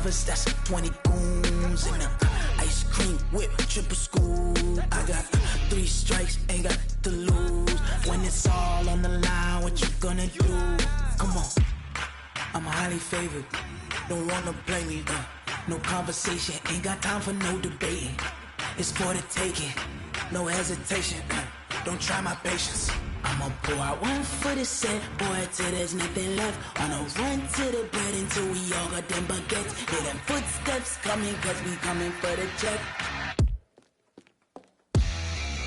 lovers, that's 20 goons. And ice cream whip, triple scoop. I got 3 strikes, ain't got to lose. When it's all on the line, what you gonna do? Come on, I'm highly favored. Don't wanna blame me, no conversation, ain't got time for no debating. It's for the taking, no hesitation, don't try my patience. I'ma pull out 1 foot of set, boy, till there's nothing left. On a run to the bed until we all got them baguettes. Hear them footsteps coming, cause we coming for the check.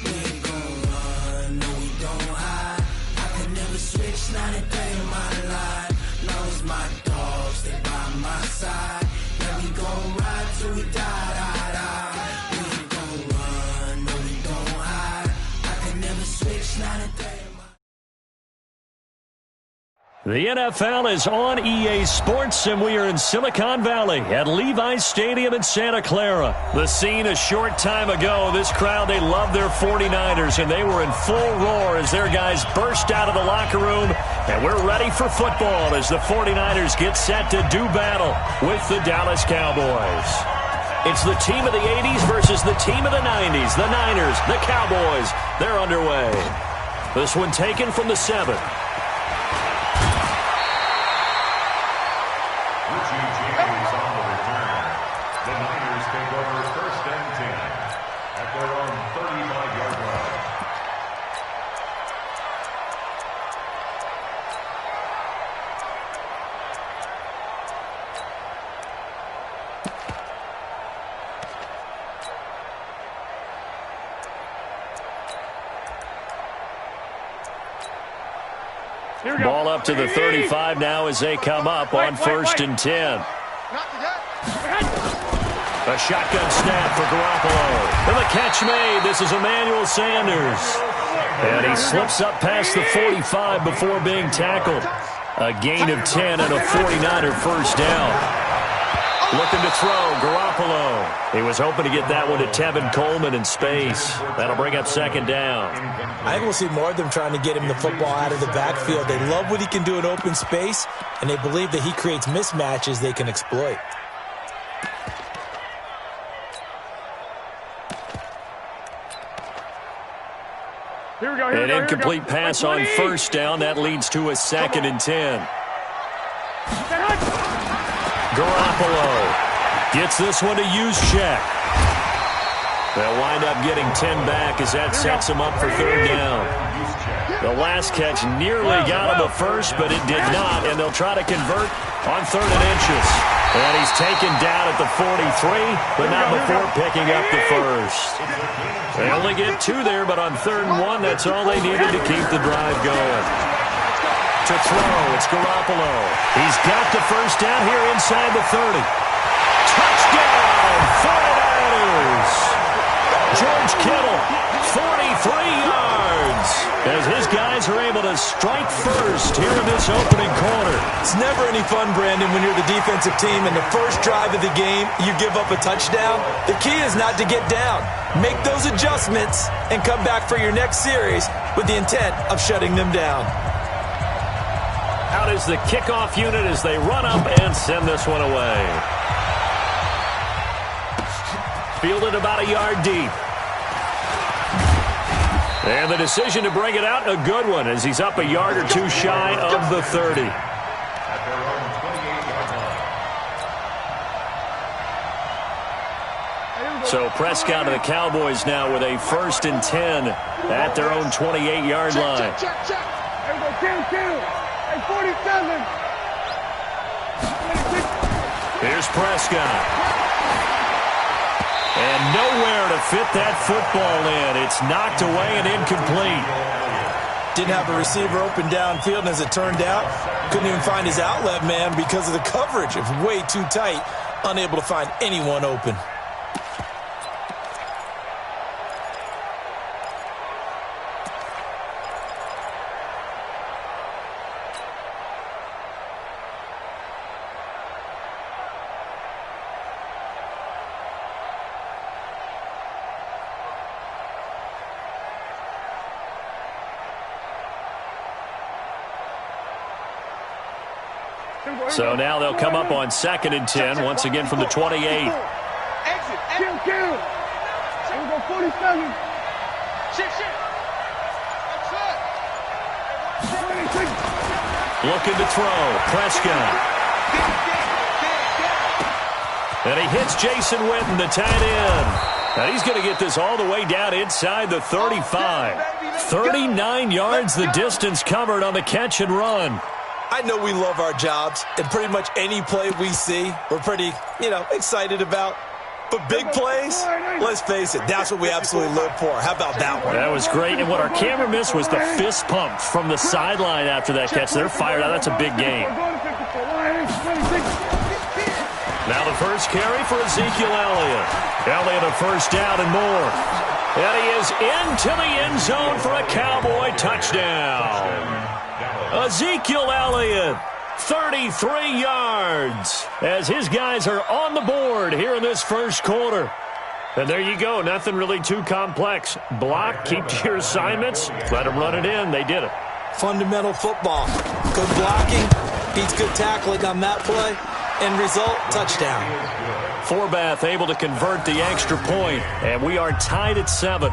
We ain't gon' run, no we don't hide. I can never switch, not a day in my life. Long as my dogs, they by my side. Yeah, we gon' ride till we die, die, die. We ain't gon' run, no we don't hide. I can never switch, not a day. The NFL is on EA Sports, and we are in Silicon Valley at Levi's Stadium in Santa Clara. The scene a short time ago, this crowd, they love their 49ers, and they were in full roar as their guys burst out of the locker room, and we're ready for football as the 49ers get set to do battle with the Dallas Cowboys. It's the team of the 80s versus the team of the 90s. The Niners, the Cowboys, they're underway. This one taken from the 7. Ball up to the 35 now as they come up on 1st and 10. A shotgun snap for Garoppolo. And the catch made. This is Emmanuel Sanders. And he slips up past the 45 before being tackled. A gain of 10 and a 49er first down. Looking to throw, Garoppolo. He was hoping to get that one to Tevin Coleman in space. That'll bring up 2nd down. I think we'll see more of them trying to get him the football out of the backfield. They love what he can do in open space, and they believe that he creates mismatches they can exploit. An incomplete pass on 1st down. That leads to a 2nd and 10. Garoppolo gets this one to Juszczyk. They'll wind up getting 10 back as that sets him up for 3rd down. The last catch nearly got him a first, but it did not, and they'll try to convert on 3rd and inches. And he's taken down at the 43, but not before picking up the first. They only get 2 there, but on 3rd and 1, that's all they needed to keep the drive going. To throw, it's Garoppolo. He's got the first down here inside the 30. Touchdown, 49ers! George Kittle, 43 yards, as his guys are able to strike first here in this opening quarter. It's never any fun, Brandon, when you're the defensive team and the first drive of the game, you give up a touchdown. The key is not to get down. Make those adjustments and come back for your next series with the intent of shutting them down. Out is the kickoff unit as they run up and send this one away. Fielded about a yard deep. And the decision to bring it out, a good one, as he's up a yard or 2 shy of the 30. So Prescott and the Cowboys now with a 1st and 10 at their own 28-yard line. There we go, 2-2. 47. Here's Prescott. And nowhere to fit that football in. It's knocked away and incomplete. Didn't have a receiver open downfield, and as it turned out, couldn't even find his outlet man because of the coverage. It was way too tight, unable to find anyone open. So now they'll come up on 2nd and 10, once again from the 28. Kill. Here we go, 47. Looking to throw. Prescott. And he hits Jason Witten, the tight end. And he's going to get this all the way down inside the 35. 39 yards the distance covered on the catch and run. I know we love our jobs, and pretty much any play we see, we're pretty, excited about. But big plays, let's face it, that's what we absolutely live for. How about that one? That was great, and what our camera missed was the fist pump from the sideline after that catch. They're fired out. That's a big game. Now the first carry for Ezekiel Elliott. Elliott a first down and more. And he is into the end zone for a Cowboy touchdown. Ezekiel Elliott, 33 yards, as his guys are on the board here in this first quarter. And there you go. Nothing really too complex. Block, keep to your assignments, let them run it in. They did it. Fundamental football. Good blocking, beats good tackling on that play. End result, touchdown. Forbath able to convert the extra point, and we are tied at 7.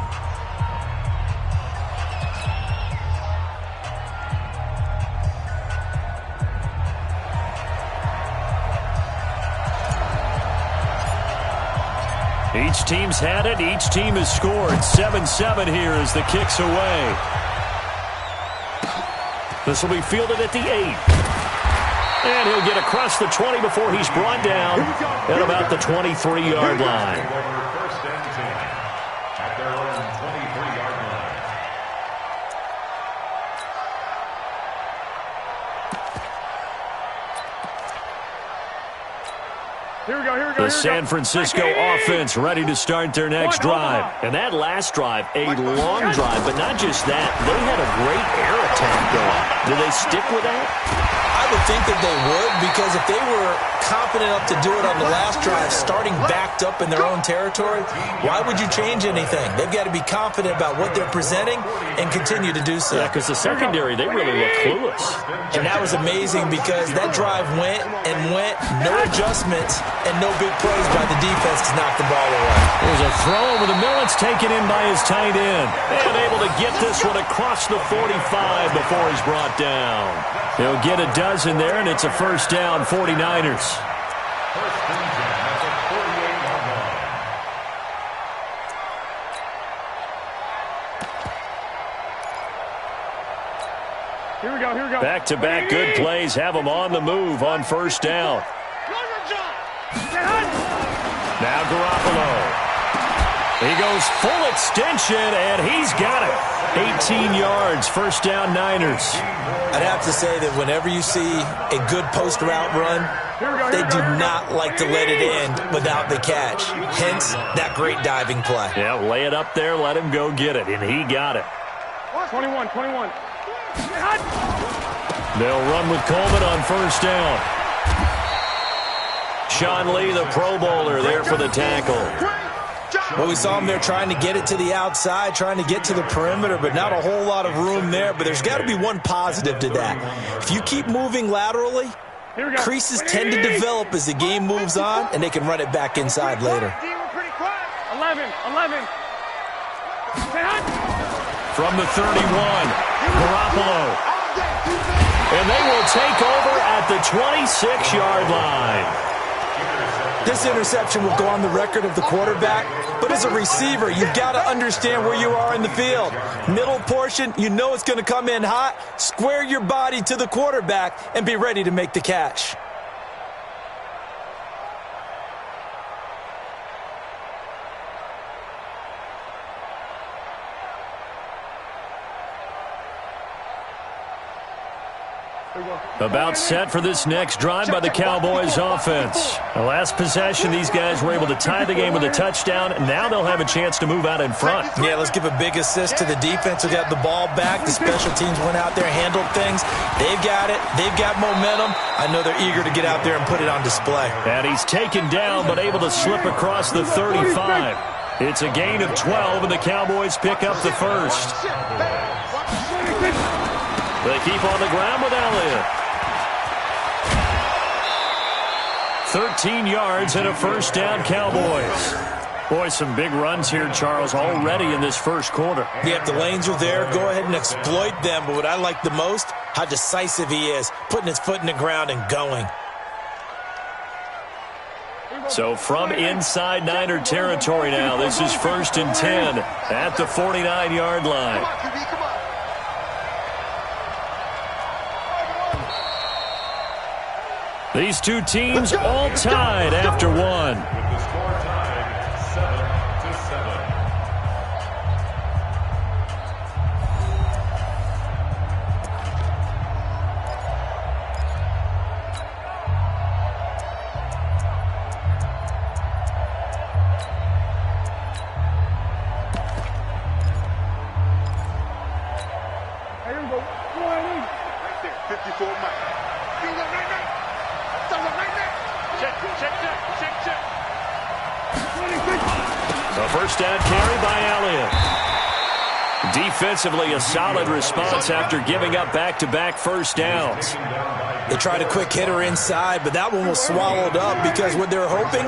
Each team's had it. Each team has scored. 7-7 here as the kick's away. This will be fielded at the 8. And he'll get across the 20 before he's brought down at about the 23-yard line. The San Francisco offense ready to start their next drive. And that last drive, a long drive, but not just that. They had a great air attack going. Do they stick with that? I would think that they would, because if they were confident enough to do it on the last drive, starting backed up in their own territory, why would you change anything? They've got to be confident about what they're presenting and continue to do so. Yeah, because the secondary, they really look clueless. And that was amazing because that drive went and went, no adjustments, and no big plays by the defense to knock the ball away. There's a throw over the middle. It's taken in by his tight end. And able to get this one across the 45 before he's brought down. He'll get a dozen there, and it's a first down, 49ers. Here we go. Back-to-back good plays have him on the move on first down. Now Garoppolo. He goes full extension, and he's got it. 18 yards, first down, Niners. I'd have to say that whenever you see a good post-route run, they do not like to let it end without the catch. Hence, that great diving play. Yeah, lay it up there, let him go get it, and he got it. 21. They'll run with Coleman on first down. Sean Lee, the Pro Bowler, there for the tackle. Well, we saw him there trying to get it to the outside, trying to get to the perimeter, but not a whole lot of room there. But there's got to be one positive to that. If you keep moving laterally, creases tend to develop as the game moves on, and they can run it back inside later. 11. From the 31, Garoppolo. And they will take over at the 26-yard line. This interception will go on the record of the quarterback, but as a receiver, you've got to understand where you are in the field. Middle portion, you know it's going to come in hot. Square your body to the quarterback and be ready to make the catch. About set for this next drive by the Cowboys offense. The last possession, these guys were able to tie the game with a touchdown. Now they'll have a chance to move out in front. Yeah, let's give a big assist to the defense who got the ball back. The special teams went out there, handled things. They've got it. They've got momentum. I know they're eager to get out there and put it on display. And he's taken down but able to slip across the 35. It's a gain of 12, and the Cowboys pick up the first. They keep on the ground with Elliott. 13 yards and a first down, Cowboys. Boy, some big runs here, Charles, already in this first quarter. Yeah, if the lanes are there, go ahead and exploit them. But what I like the most, how decisive he is, putting his foot in the ground and going. So from inside Niner territory now, this is 1st and 10 at the 49-yard line. These two teams all tied after one. Defensively, a solid response after giving up back-to-back first downs. They tried a quick hitter inside, but that one was swallowed up because what they're hoping,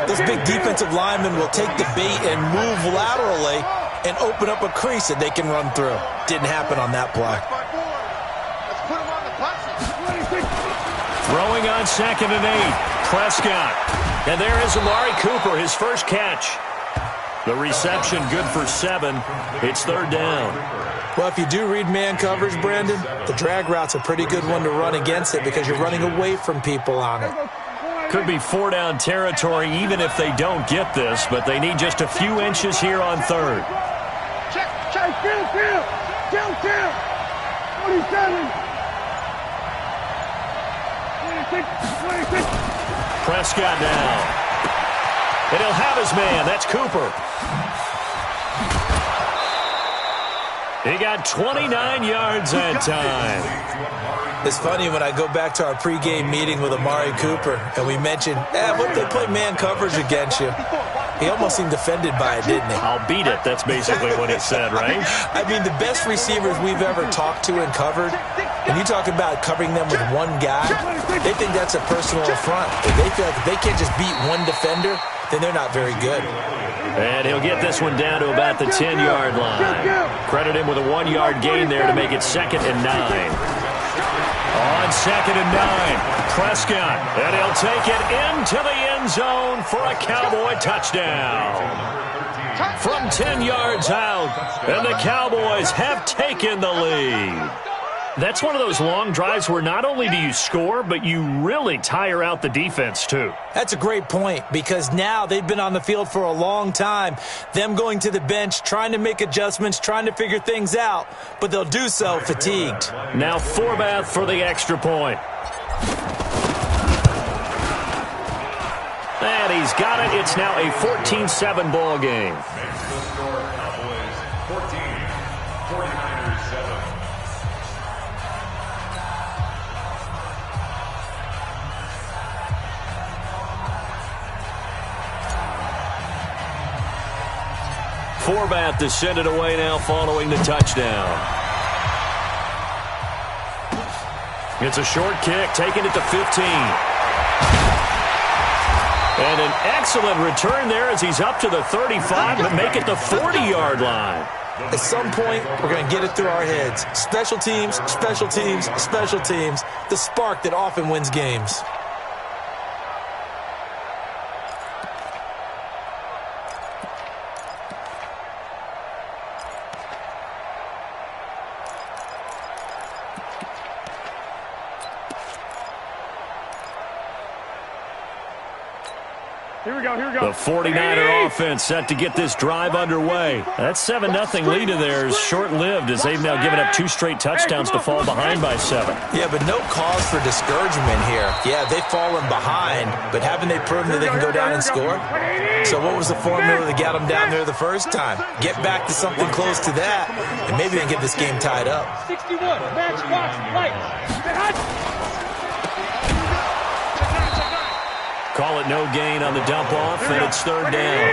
those big defensive linemen will take the bait and move laterally and open up a crease that they can run through. Didn't happen on that play. Throwing on 2nd and 8, Prescott. And there is Amari Cooper, his first catch. The reception good for 7. It's 3rd down. Well, if you do read man coverage, Brandon, the drag route's a pretty good one to run against it because you're running away from people on it. Could be 4-down territory even if they don't get this, but they need just a few inches here on 3rd. Check, kill. 27. 26. Prescott now. And he'll have his man. That's Cooper. He got 29 yards that time. It's funny when I go back to our pregame meeting with Amari Cooper and we mentioned, what if they play man coverage against you? He almost seemed offended by it, didn't he? I'll beat it. That's basically what he said, right? I mean, the best receivers we've ever talked to and covered, when you talk about covering them with one guy, they think that's a personal affront. If they feel like if they can't just beat one defender, then they're not very good. And he'll get this one down to about the 10-yard line. Credit him with a 1-yard gain there to make it 2nd and 9. On 2nd and 9, Prescott. And he'll take it into the end zone for a Cowboy touchdown. From 10 yards out, and the Cowboys have taken the lead. That's one of those long drives where not only do you score, but you really tire out the defense, too. That's a great point because now they've been on the field for a long time. Them going to the bench, trying to make adjustments, trying to figure things out, but they'll do so fatigued. Now Forbath for the extra point. And he's got it. It's now a 14-7 ball game. Forbath to send it away now following the touchdown. It's a short kick, taking it to 15. And an excellent return there as he's up to the 35, but make it the 40-yard line. At some point, we're going to get it through our heads. Special teams, special teams, special teams. The spark that often wins games. Here we go. The 49er offense set to get this drive underway. That 7-0 lead of theirs short-lived as they've now given up 2 straight touchdowns to fall behind by 7. Yeah, but no cause for discouragement here. Yeah, they've fallen behind, but haven't they proven that they can go down and score? So what was the formula that got them down there the first time? Get back to something close to that, and maybe they can get this game tied up. 61, matchbox, lights. Call it no gain on the dump-off, and it's 3rd down.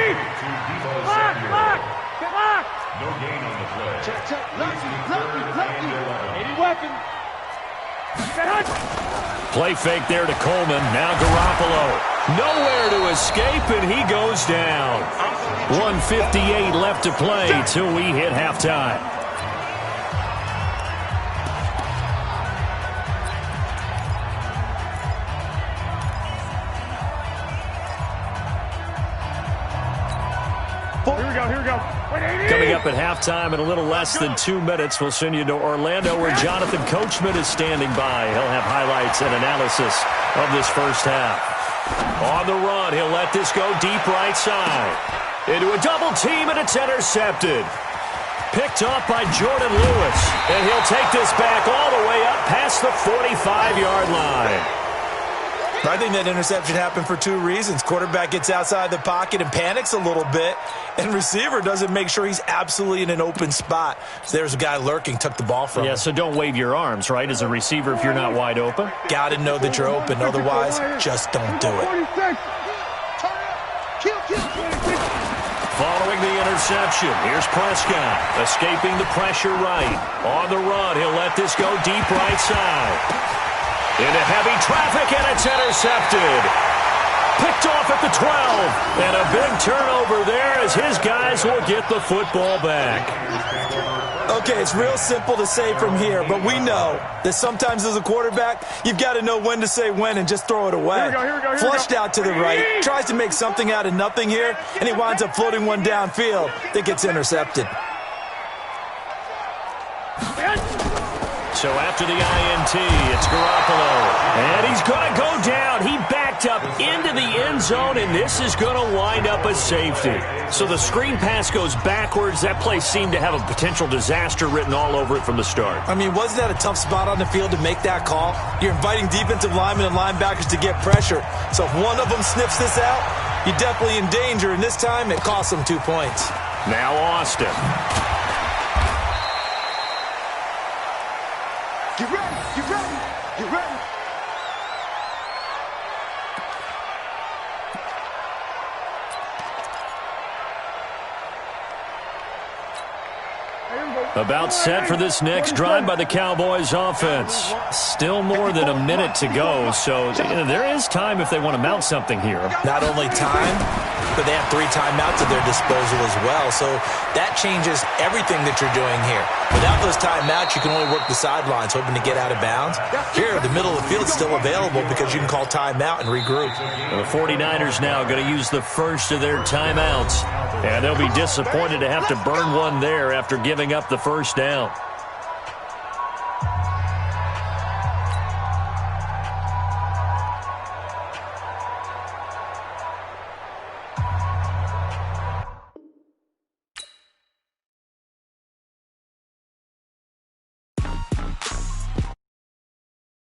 No gain on the play. Check. Lucky. Any weapon. Play fake there to Coleman. Now Garoppolo. Nowhere to escape, and he goes down. 1:58 left to play till we hit halftime. Here we go. Coming up at halftime in a little less than 2 minutes, we'll send you to Orlando where Jonathan Coachman is standing by. He'll have highlights and analysis of this first half. On the run, he'll let this go deep right side. Into a double team, and it's intercepted. Picked off by Jordan Lewis. And he'll take this back all the way up past the 45-yard line. I think that interception happened for two reasons. Quarterback gets outside the pocket and panics a little bit, and receiver doesn't make sure he's absolutely in an open spot. So there's a guy lurking, took the ball from him. Yeah, so don't wave your arms, right, as a receiver if you're not wide open? Got to know that you're open. Otherwise, just don't do it. Following the interception, here's Prescott, escaping the pressure right. On the run, he'll let this go deep right side. Into heavy traffic, and it's intercepted. Picked off at the 12. And a big turnover there as his guys will get the football back. Okay, it's real simple to say from here, but we know that sometimes as a quarterback, you've got to know when to say when and just throw it away. Here we go. Flushed out to the right, tries to make something out of nothing here, and he winds up floating one downfield that gets intercepted. So after the INT, it's Garoppolo. And he's going to go down. He backed up into the end zone, and this is going to wind up a safety. So the screen pass goes backwards. That play seemed to have a potential disaster written all over it from the start. I mean, wasn't that a tough spot on the field to make that call? You're inviting defensive linemen and linebackers to get pressure. So if one of them sniffs this out, you're definitely in danger, and this time it costs them 2 points. Now Austin. Get ready. About set for this next drive by the Cowboys offense. Still more than a minute to go, so there is time if they want to mount something here. Not only time, but they have 3 timeouts at their disposal as well, so that changes everything that you're doing here. Without those timeouts, you can only work the sidelines, hoping to get out of bounds. Here, the middle of the field is still available because you can call timeout and regroup. The 49ers now going to use the first of their timeouts, and they'll be disappointed to have to burn one there after giving up the first down.